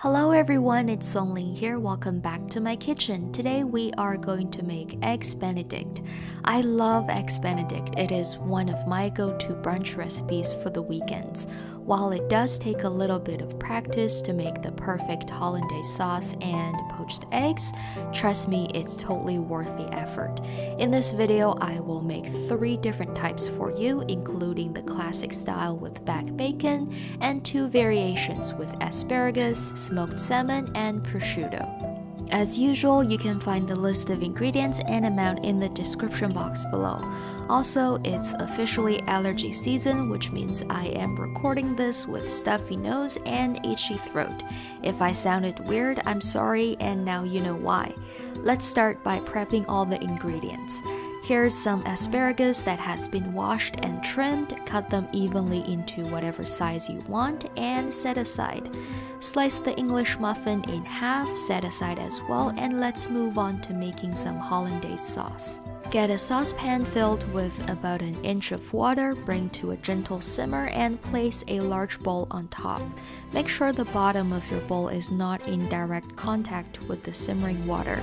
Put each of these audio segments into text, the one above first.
Hello everyone, it's Songling here. Welcome back to my kitchen. Today we are going to make eggs Benedict. I love eggs Benedict. It is one of my go-to brunch recipes for the weekends. While it does take a little bit of practice to make the perfect Hollandaise sauce and poached eggs, trust me, it's totally worth the effort. In this video, I will make 3 different types for you, including the classic style with back bacon and 2 variations with asparagus, smoked salmon, and prosciutto. As usual, you can find the list of ingredients and amount in the description box below. Also, it's officially allergy season, which means I am recording this with stuffy nose and itchy throat. If I sounded weird, I'm sorry, and now you know why. Let's start by prepping all the ingredients. Here's some asparagus that has been washed and trimmed. Cut them evenly into whatever size you want and set aside. Slice the English muffin in half, set aside as well, and let's move on to making some Hollandaise sauce. Get a saucepan filled with about an inch of water, bring to a gentle simmer, and place a large bowl on top. Make sure the bottom of your bowl is not in direct contact with the simmering water.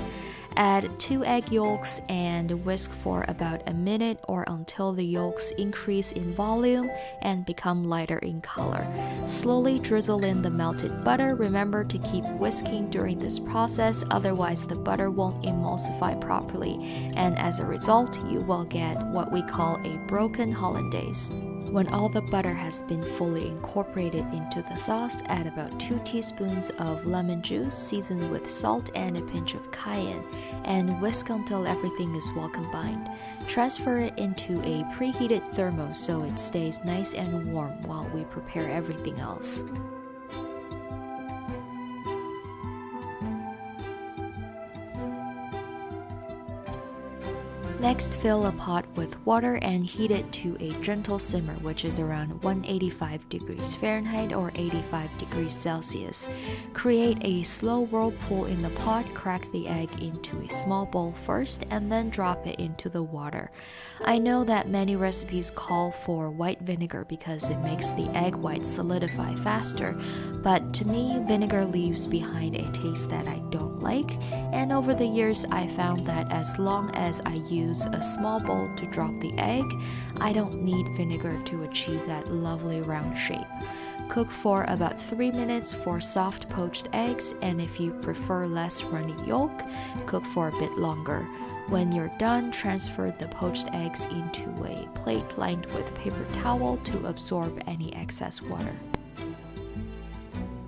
Add 2 egg yolks and whisk for about a minute or until the yolks increase in volume and become lighter in color. Slowly drizzle in the melted butter. Remember to keep whisking during this process, otherwise the butter won't emulsify properly, and as a result, you will get what we call a broken hollandaise. When all the butter has been fully incorporated into the sauce, add about 2 teaspoons of lemon juice seasoned with salt and a pinch of cayenne, and whisk until everything is well combined. Transfer it into a preheated thermos so it stays nice and warm while we prepare everything else. Next, fill a pot with water and heat it to a gentle simmer, which is around 185 degrees Fahrenheit or 85 degrees Celsius. Create a slow whirlpool in the pot, crack the egg into a small bowl first, and then drop it into the water. I know that many recipes call for white vinegar because it makes the egg white solidify faster, but to me, vinegar leaves behind a taste that I don't like, and over the years I found that as long as I use a small bowl to drop the egg, I don't need vinegar to achieve that lovely round shape. Cook for about 3 minutes for soft poached eggs, and if you prefer less runny yolk, cook for a bit longer. When you're done, transfer the poached eggs into a plate lined with paper towel to absorb any excess water.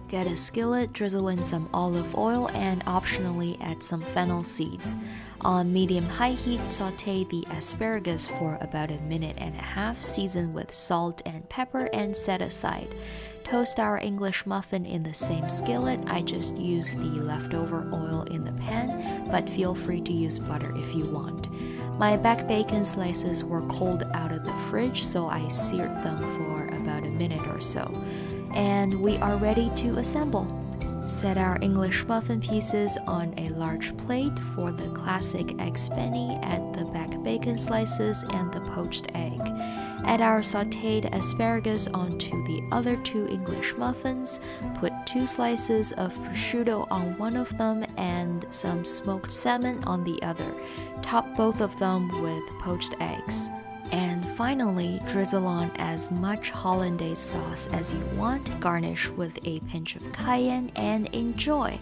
Get a skillet, drizzle in some olive oil, and optionally add some fennel seeds. On medium-high heat, saute the asparagus for about a minute and a half, season with salt and pepper, and set aside. Toast our English muffin in the same skillet. I just use the leftover oil in the pan, but feel free to use butter if you want. My back bacon slices were cold out of the fridge, so I seared them for about a minute or so. And we are ready to assemble. Set our English muffin pieces on a large plate. For the classic eggs benny, add the back bacon slices and the poached egg. Add our sautéed asparagus onto the other 2 English muffins. Put 2 slices of prosciutto on one of them and some smoked salmon on the other. Top both of them with poached eggs. And finally, drizzle on as much Hollandaise sauce as you want, garnish with a pinch of cayenne, and enjoy.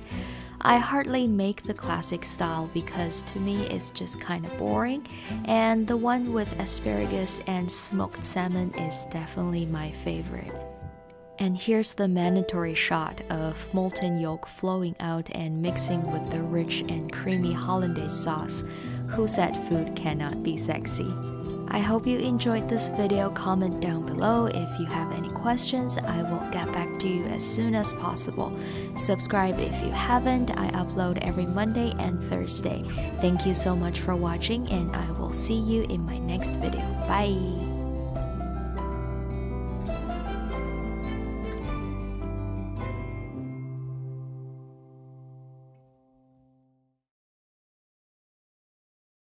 I hardly make the classic style because to me it's just kind of boring, and the one with asparagus and smoked salmon is definitely my favorite. And here's the mandatory shot of molten yolk flowing out and mixing with the rich and creamy Hollandaise sauce. Who said food cannot be sexy? I hope you enjoyed this video. Comment down below if you have any questions. I will get back to you as soon as possible. Subscribe if you haven't. I upload every Monday and Thursday. Thank you so much for watching, and I will see you in my next video. Bye!